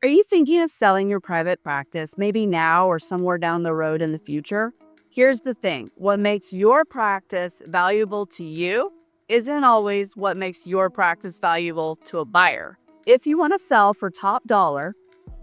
Are you thinking of selling your private practice, maybe now or somewhere down the road in the future? Here's the thing, what makes your practice valuable to you isn't always what makes your practice valuable to a buyer. If you want to sell for top dollar,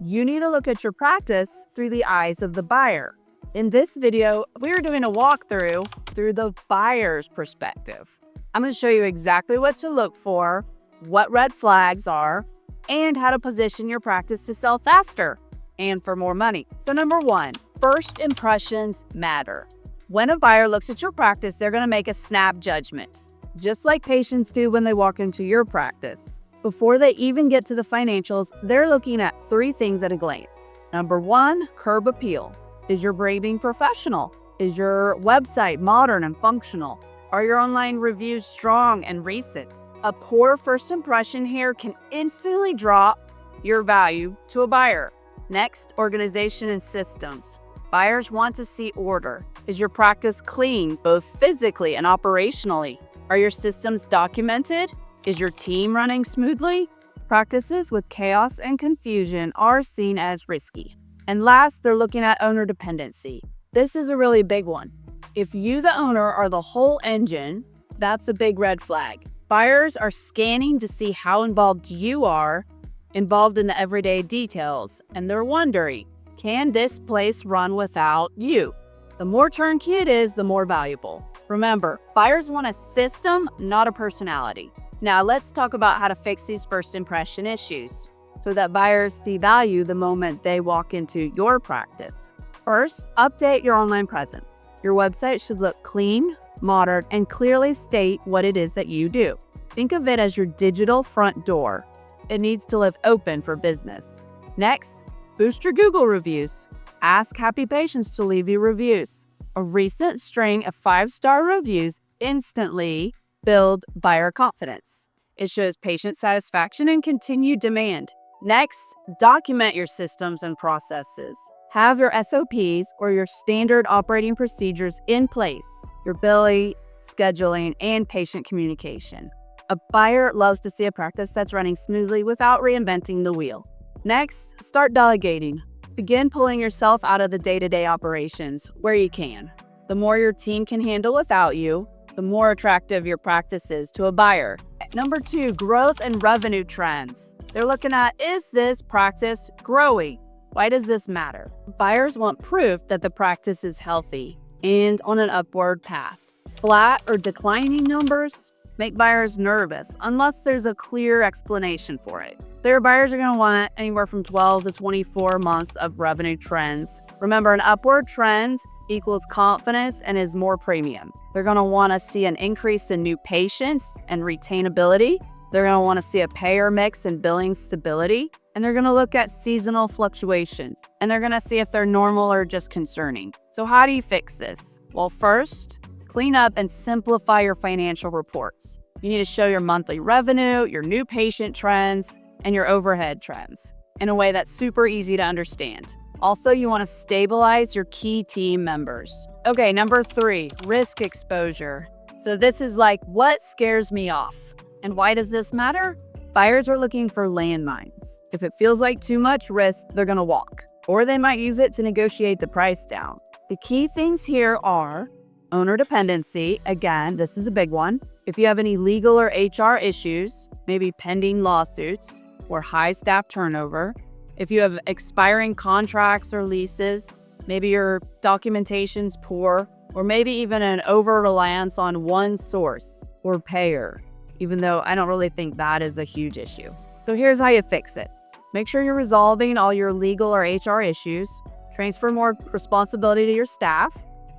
you need to look at your practice through the eyes of the buyer. In this video, we're doing a walkthrough through the buyer's perspective. I'm going to show you exactly what to look for, what red flags are, and how to position your practice to sell faster and for more money. So number one, first impressions matter. When a buyer looks at your practice, they're going to make a snap judgment, just like patients do when they walk into your practice. Before they even get to the financials, they're looking at three things at a glance. Number one, curb appeal. Is your branding professional? Is your website modern and functional? Are your online reviews strong and recent? A poor first impression here can instantly drop your value to a buyer. Next, organization and systems. Buyers want to see order. Is your practice clean, both physically and operationally? Are your systems documented? Is your team running smoothly? Practices with chaos and confusion are seen as risky. And last, they're looking at owner dependency. This is a really big one. If you, the owner, are the whole engine, that's a big red flag. Buyers are scanning to see how involved you are, involved in the everyday details, and they're wondering, can this place run without you? The more turnkey it is, the more valuable. Remember, buyers want a system, not a personality. Now let's talk about how to fix these first impression issues so that buyers see value the moment they walk into your practice. First, update your online presence. Your website should look clean, modern, and clearly state what it is that you do. Think of it as your digital front door. It needs to live open for business. Next, boost your Google reviews. Ask happy patients to leave you reviews. A recent string of 5-star reviews instantly build buyer confidence. It shows patient satisfaction and continued demand. Next, document your systems and processes. Have your SOPs or your standard operating procedures in place, your billing, scheduling, and patient communication. A buyer loves to see a practice that's running smoothly without reinventing the wheel. Next, start delegating. Begin pulling yourself out of the day-to-day operations where you can. The more your team can handle without you, the more attractive your practice is to a buyer. Number two, growth and revenue trends. They're looking at, is this practice growing? Why does this matter? Buyers want proof that the practice is healthy and on an upward path. Flat or declining numbers make buyers nervous unless there's a clear explanation for it. Their buyers are going to want anywhere from 12 to 24 months of revenue trends. Remember, an upward trend equals confidence and is more premium. They're going to want to see an increase in new patients and retainability. They're going to want to see a payer mix and billing stability. And they're going to look at seasonal fluctuations. And they're going to see if they're normal or just concerning. So how do you fix this? Well, first, clean up and simplify your financial reports. You need to show your monthly revenue, your new patient trends, and your overhead trends in a way that's super easy to understand. Also, you want to stabilize your key team members. Okay, number three, risk exposure. So this is like, what scares me off? And why does this matter? Buyers are looking for landmines. If it feels like too much risk, they're going to walk, or they might use it to negotiate the price down. The key things here are owner dependency. Again, this is a big one. If you have any legal or HR issues, maybe pending lawsuits or high staff turnover, if you have expiring contracts or leases, maybe your documentation's poor, or maybe even an over-reliance on one source or payer, even though I don't really think that is a huge issue. So here's how you fix it. Make sure you're resolving all your legal or HR issues, transfer more responsibility to your staff,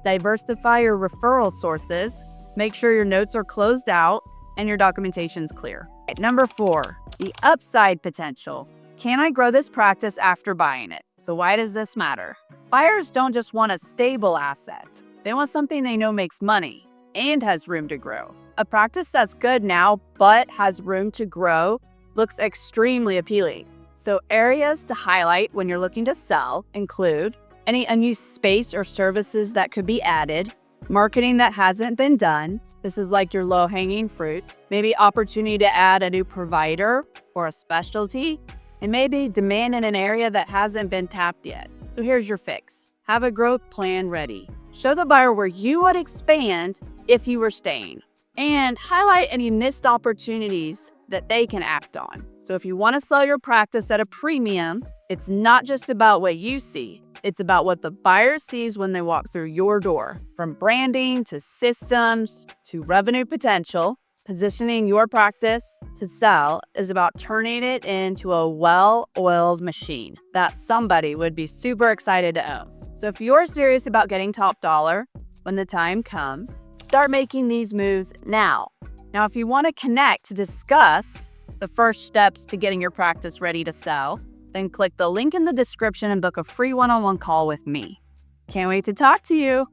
diversify your referral sources, make sure your notes are closed out, and your documentation's clear. Number four, the upside potential. Can I grow this practice after buying it? So why does this matter? Buyers don't just want a stable asset. They want something they know makes money and has room to grow. A practice that's good now but has room to grow looks extremely appealing. So areas to highlight when you're looking to sell include any unused space or services that could be added, marketing that hasn't been done. This is like your low-hanging fruit. Maybe opportunity to add a new provider or a specialty. and maybe demand in an area that hasn't been tapped yet. So here's your fix. Have a growth plan ready. Show the buyer where you would expand if you were staying, and highlight any missed opportunities that they can act on. So if you want to sell your practice at a premium, it's not just about what you see. It's about what the buyer sees when they walk through your door. From branding to systems to revenue potential, positioning your practice to sell is about turning it into a well-oiled machine that somebody would be super excited to own. So if you're serious about getting top dollar when the time comes, start making these moves now. Now, if you want to connect to discuss the first steps to getting your practice ready to sell, then click the link in the description and book a free one-on-one call with me. Can't wait to talk to you.